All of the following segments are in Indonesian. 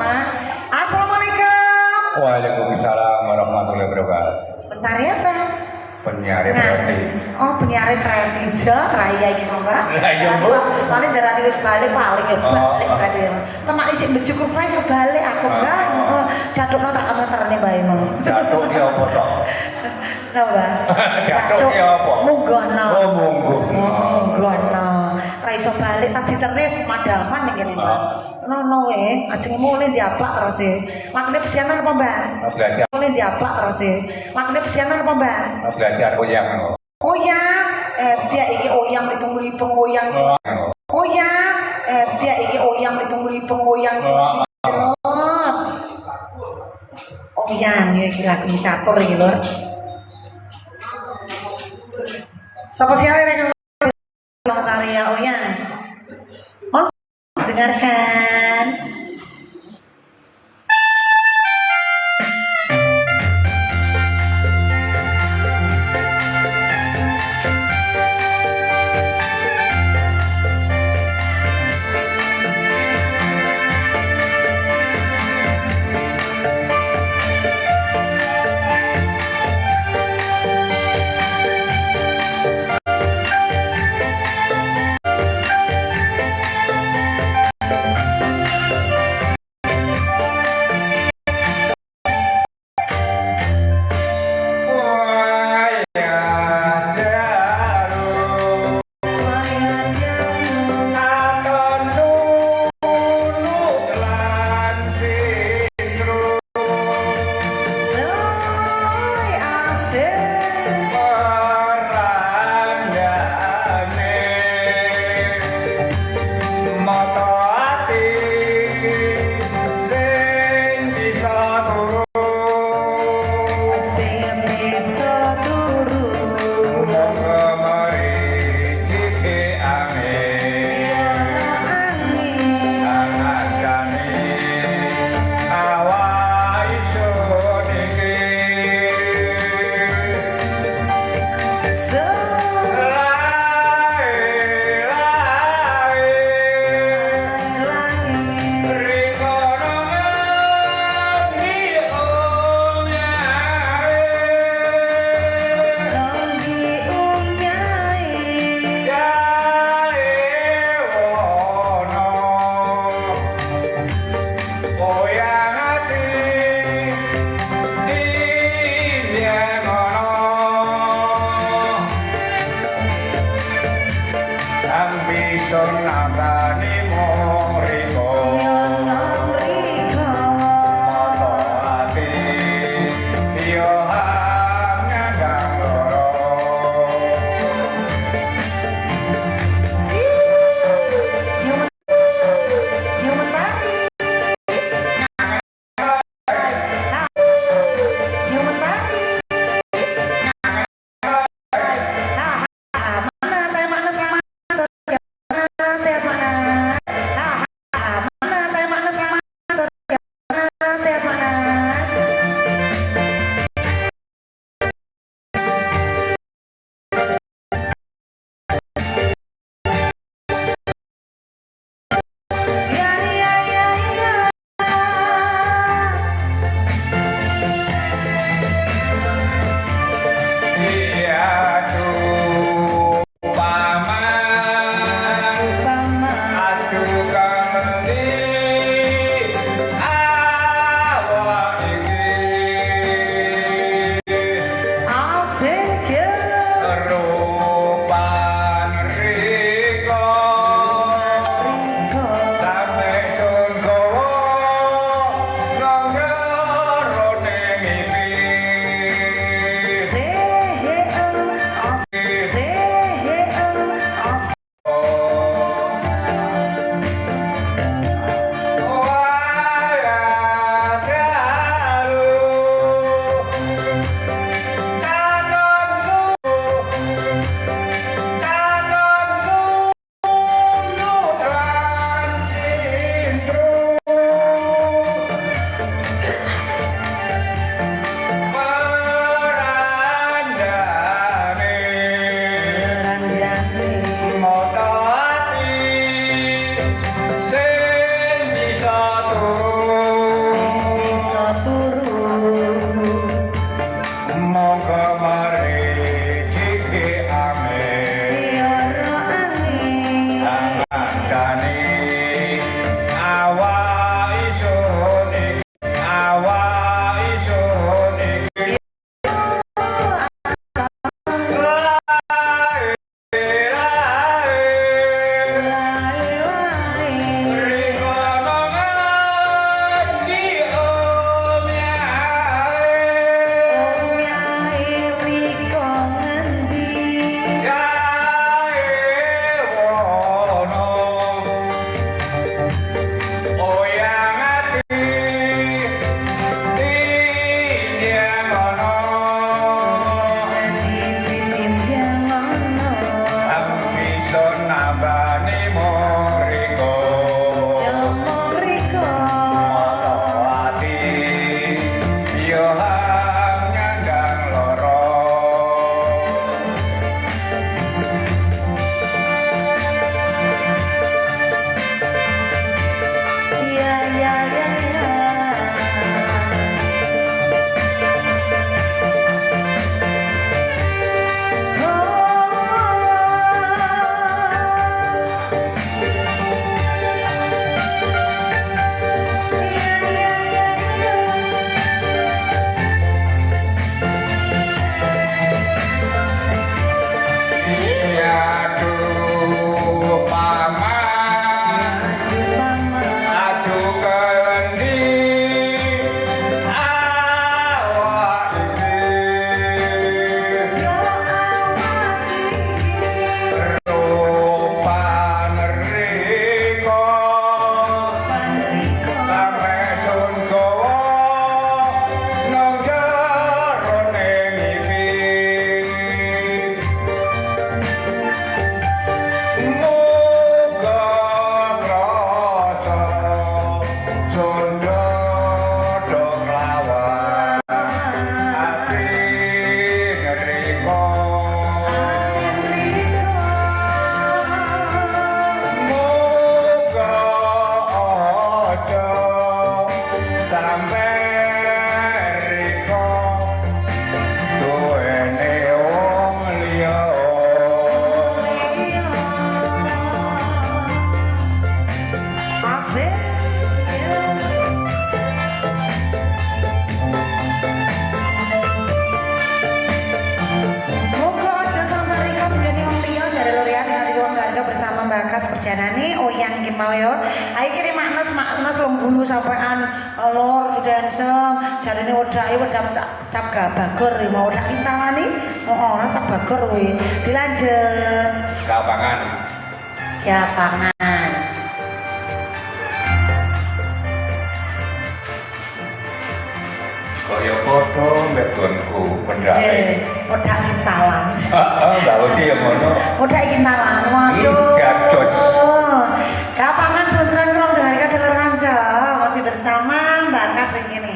Assalamualaikum. Waalaikumsalam warahmatullahi wabarakatuh. Bentar ya, Pak. Penyiar berarti. Oh, penyiar berarti raya iki kok, Mbak. Lah iya, Bu. Paling darane wis balik paling ya balik berarti ya. Temak isih mencukur prei sebalik aku, Mbak. Heeh. Catukno tak kameterne Mbak Eno. Catuk ki apa to? Nah, Mbak. Catuk ki apa? Munggono. Oh, munggo. Munggono. Ra iso balik tas diterus madaman ning kene, Mbak. Nono we, ajeng mulai diaplak terus e. Lakune pejanan apa, Mbak? Belajar. Mulai diaplak terus e. Lakune pejanan apa, Mbak? Belajar koyang. Oyang, dia iki oyang lipung-lipung oyang. Oyang, dia iki oyang lipung-lipung oyang. Oyang iki lagu catur iki lho. Sapa sih arek Tariya Oyang? Mau dengarkan. Bakas perjanane oyang iki mau ya. Ae kiri maknes lemburu sampean lor densem jarene wedake wedam cap bagor mau wedak kintalane. Ora cap bagor kuwi. Dilanjut. Kapangan. Ya pangan. Kaya padha mbek gonku pendake. Wedak kintalan. Heeh, Mbak Odi ya ngono. Wedak kintalan. Waduh. Jadot. Kapangan senang dengan harga telur ranca masih bersama Mbak Kas begini.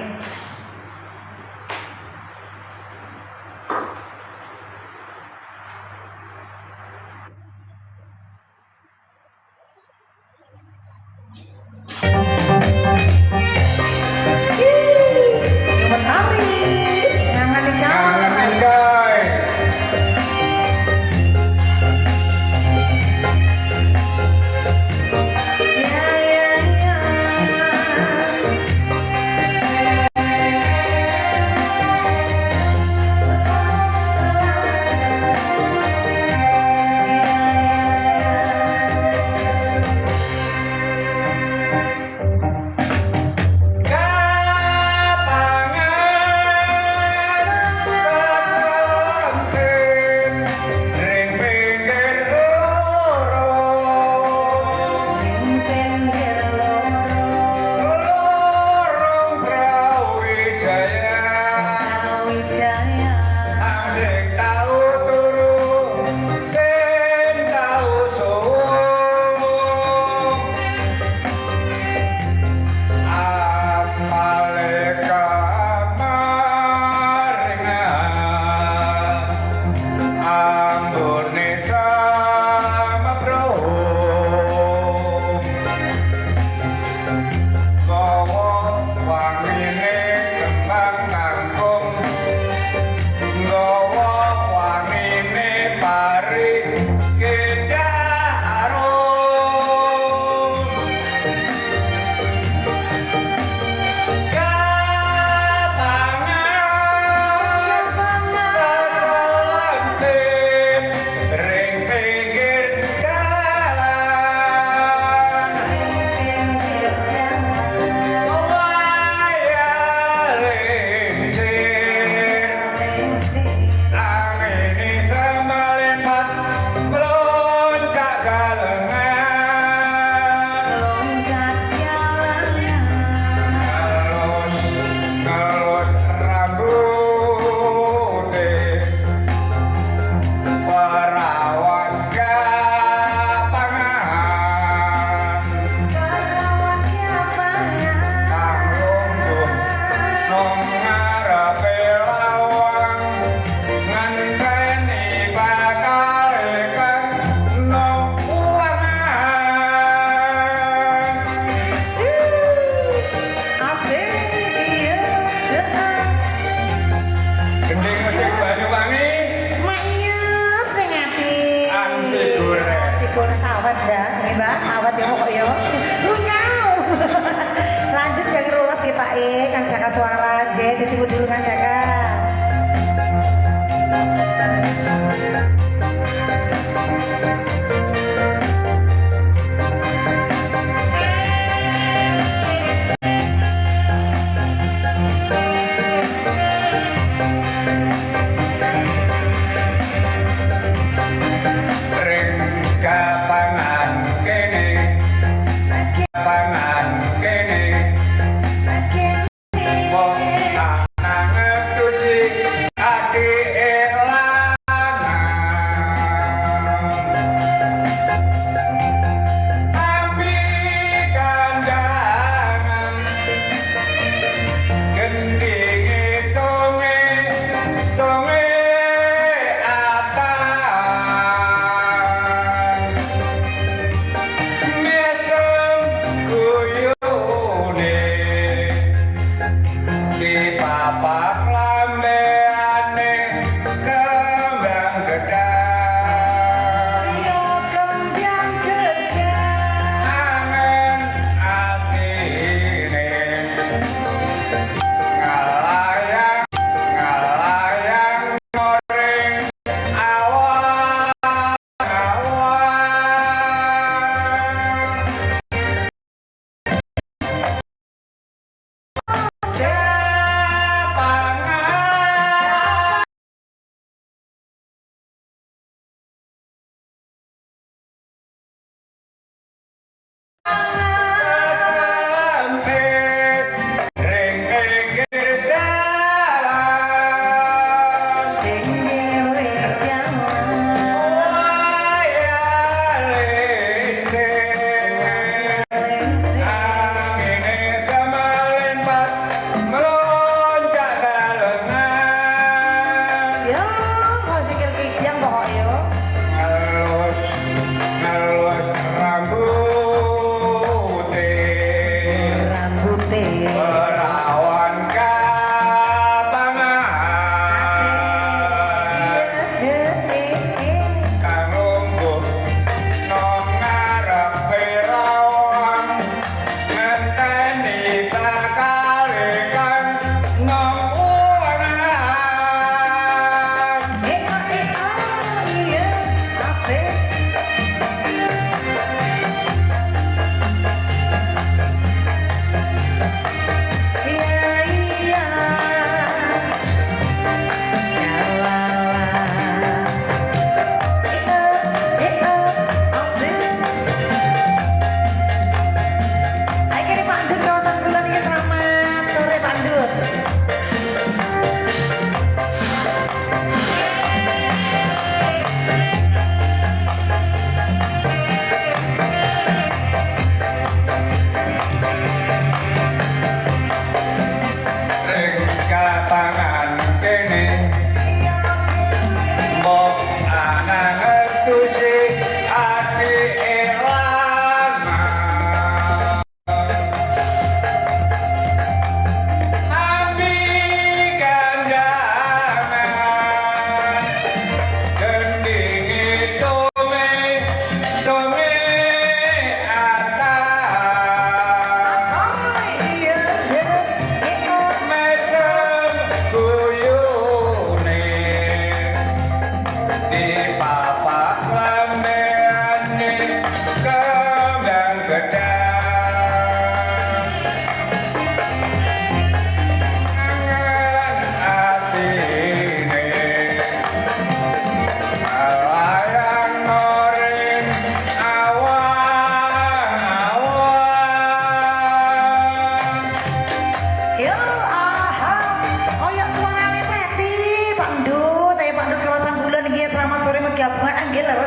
Kang Jaka Suara je ditunggu dulu Kang Jaka.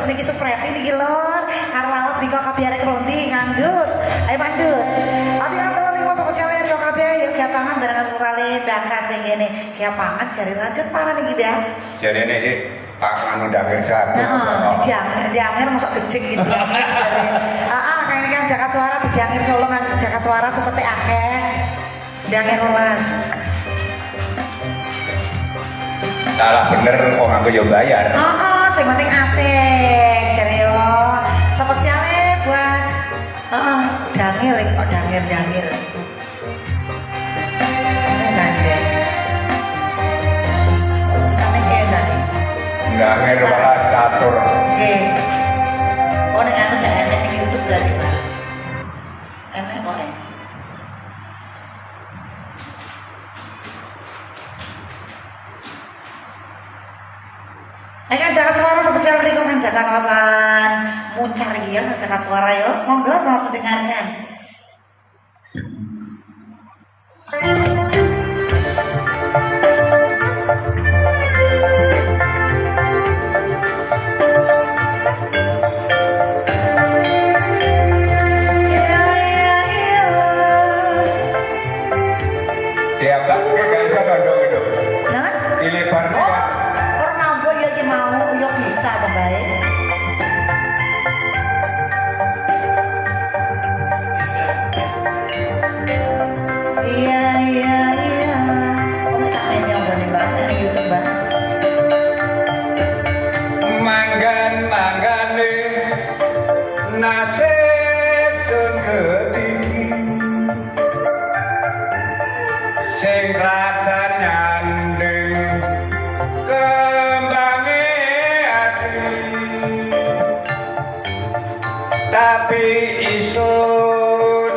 niki Supreti niki lor Karlawas dika kabiare kelonti ngandut ayo pandut ati antara lima spesial Rio kabeh yuk gapangan barengan kali bakas ning kene gapangan jare lanjut para niki ya jarene iki Pak Anu Dangir Jago diangir mosok gejeng gitu heeh kang iki Jaka Suara diangir Solo kan Jaka Suara sukete akeh diangir lulas salah bener wong aku yo bayar sing penting asik jare yo spesiale buat dangir kok dangir welas catur. Oke. Oh nek anu gak enek ning YouTube berarti, Pak. Enek kok ya. Kan jaga suara spesial berikut kan jaga kawasan Muncar ya, jaga suara ya. Monggo selamat mendengarkan. Dia gak bisa tondo itu. Jangan. Dilebarnya Oh, orang nambah ya ki mau ya bisa kan baik. Iya iya iya. Kamu sampai nyoba nih Mbak di YouTube Mbak. manggan-manggane nasib sun gedhi sing rasan nyanding kembange ati tapi isun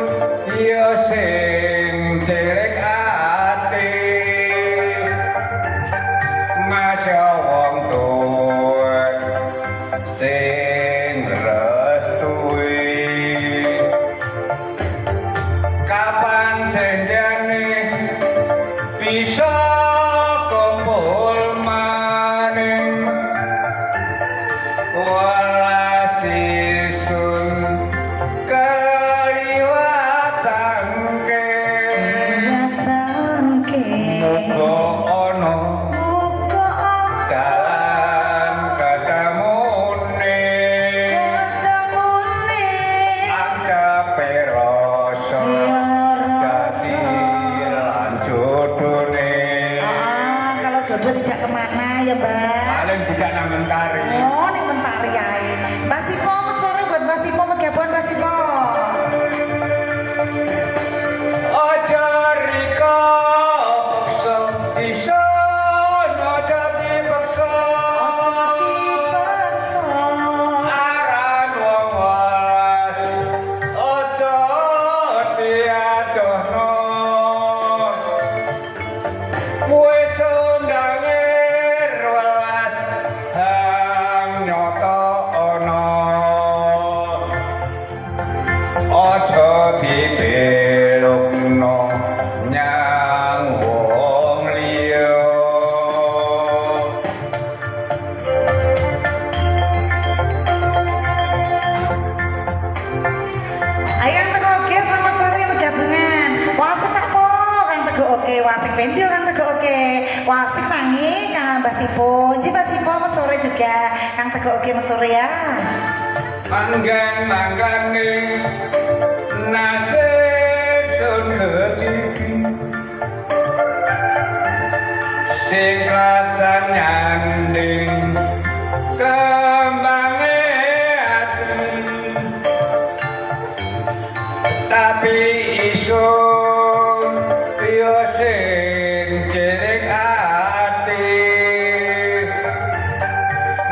yo sing derek ati maca wong tuwa sing restui kapan janjane bisa kumpul maning welas isun kaliwat sangke muga ana dalan ketemune anggape rasa dadi lan jodone Kalau jodoh tidak kemana ya Mbak. paling juga nang mentari Oh, nih mentari ae. Mbak Sipo, sore buat Mbak Sipo, megabon Mbak Sipo. aja rika paksa isun aja dipaksa Dipaksa. aran wong welas aja diadohno wis undange welas hang nyata ana aja dibelokno nyang wong liya Ayo Kang Teguh oke, selamat sore bergabungan. Wasik Pak Po, Kang Teguh oke, wasik Bendio Kang Teguh oke. Wasik tangi Kang Mbak Sipo. Ji Mbak Sipo selamat sore juga. Kang Teguh oke selamat sore ya. manggan-manggane nasib sun gedhi sing rasan nyanding kembange ati tapi isun yo sing jerek ati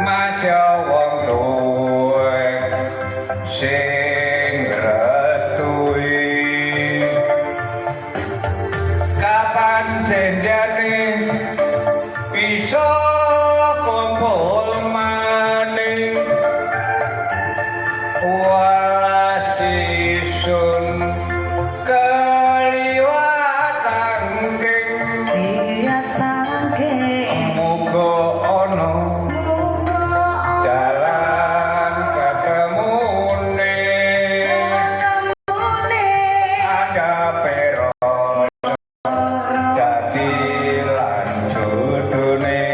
masya wong tuwa sing restui kapan janjane bisa kumpul maning welas isun kaliwat sangking Lihat sangking. muga ana dalan ketemune anggape rasa dadi lan jodone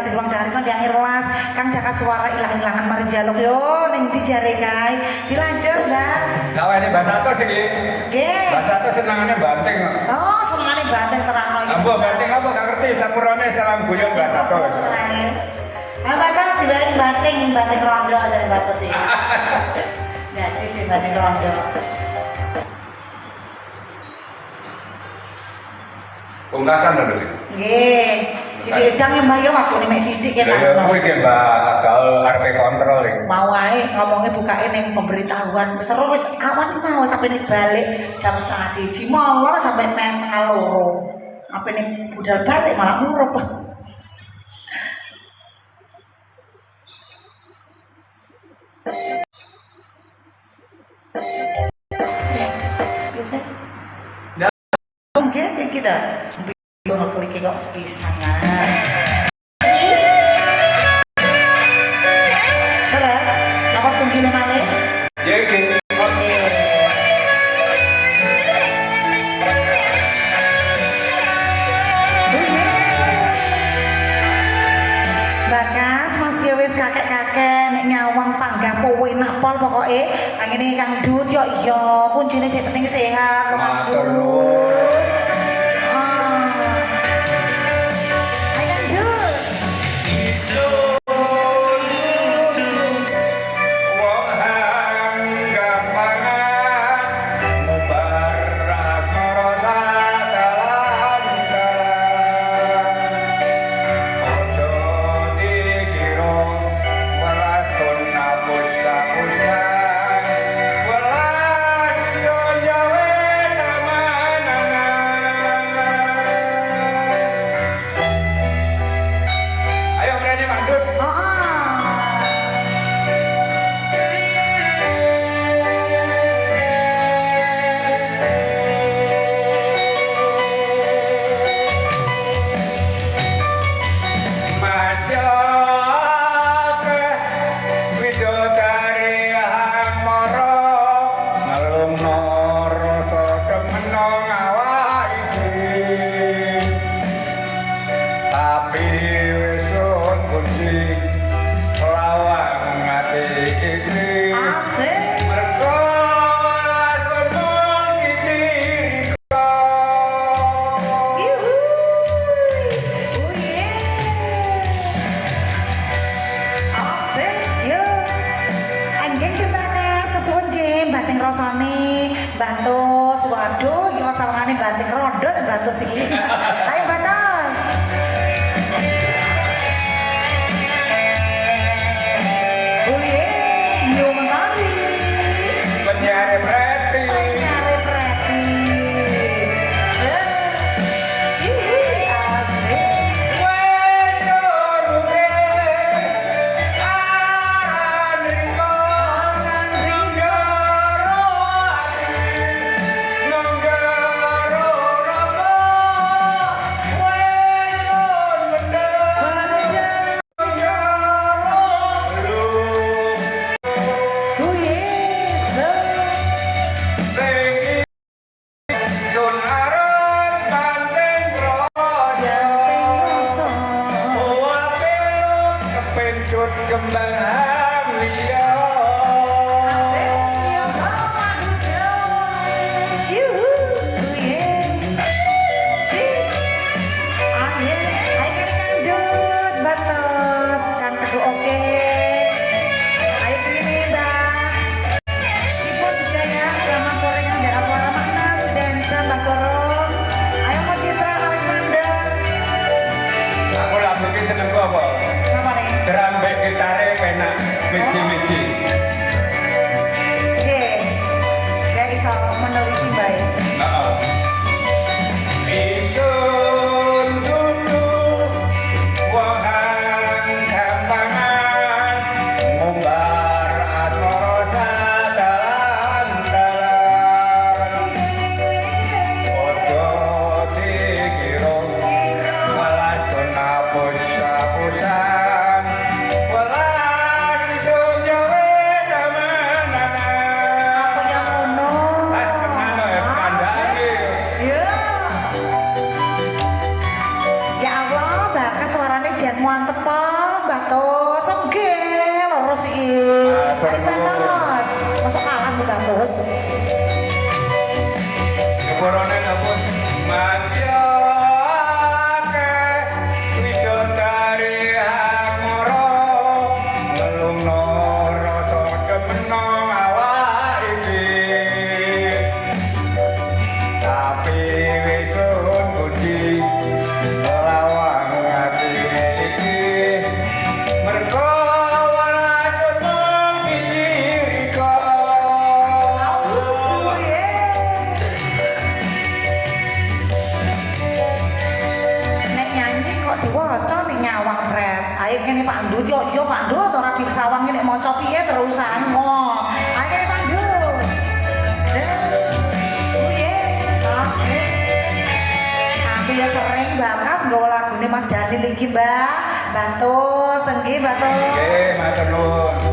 di ruang dari kan yang irlas Kang Jaka suara ilang-ilangan mari jaluk yo ning ndi jare kae dilanjut dah Nah, ini bahasa Atos iki. nggih Bahasa Atos senengane banting. oh senengane banting terangno iki Ambo banting apa gak ngerti sampurane salam guyon bahasa Atos. Batas dibayar banting rondo dari batu sih. Jadi sih banting rondo. Pungkasan lho. Nggih. Sithik edang ya Mbah ya waktune mek sithik ya Ya kan. kuwi ki Mbak gaul arepe kontrol iki. Mau ae ngomongnya bukain ning pemberitahuan. Wis seru wis awan mau sampai ini balik jam 1:30 molor sampai mes 1:30. Apa ini budal balik malah ngurup. Bisa? Mungkin kita bingung klik kok sepisangan. Terus, apa tunggine malih? Ya iki. Oke. Bakas masih wis kakek-kakek nek nyawang panggah kowe nak pol pokoke angene Kang Dut yo iya kuncine sing penting sehat Kang Matur Dut. nuwun. Ayo Kang Dut. Wong hang gampangan mubarak marasa dalan ojo dikira welas napus-napusan welas yo jawe tamanan. Ayo berani Pak Dut. Tapi wesun kunci lawang ati iki Asik. mergo welas kumpul kiciriko. Yuhu. Oh yeah. Asik. Yo. Anjing kebanas kesuwun Jim banting rasane bantus. Waduh, iki masalahane banting rondo bantus iki. Ayo bantus. Oh yeah, yo mentari. Penjare preti Nyari preti. Yuhu, asik. wedoruke aran riko nonggaro ati nonggaro rama wedon mendem nonggaro lu Oh yes. sing sun arep banting roda kepencut kembang liya aku lah mungkin seneng gua apa drum bass gitare penak miji-miji meneliti baik. Isun dudu wahan gampangan ngumbar asmara sadalan-dalan ojo dikira welas napus-napusan welas isun jawe Batos, nggih, lurus iki. Ayo Batos. Mosok kalah Bu Batos. Keporone nepus madya ke widodari hangara ngelungno rasa kemeno awak iki tapi wesun budi lawang ati iki mergo walajeng mung dijirika Nek nyanyi kok diwaca ning nyawang bret. Ayo kene Pak Ndut yo Pak Ndut ora disawang nek maca piye terusan. Oh, ayo kene Pak Ndut. Aku ya sering bakas nggawa lagune Mas Daniel iki, Mbak. Batus, nggih Batus. nggih matur nuwun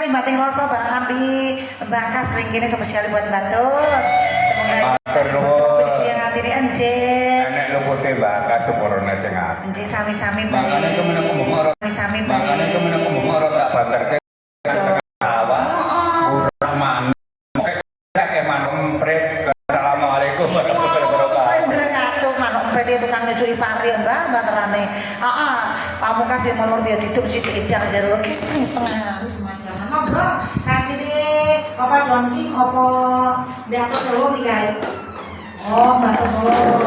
bating rasa barang api bakas ring kene spesial buat Batus. Semoga yang ngatiri enjek. Nek luputé bakas sepurone sing apik. Enjek sami-sami bae. Mangane kemeneng ngomong Sami-sami bae. Mangane kemeneng ngomong tak banterke sawah. Kurang manuk. Sek manuk emprit. Assalamualaikum warahmatullahi wabarakatuh. Manuk emprit itu tukang nyucuki pari Mbak banterane. Heeh, pamungkas sing mulur dia ditup sithik edang jero kiting setengah. Ngobrol katine Bapak Donki apa Mbak Solo iki kae. Oh, Mbak Solo.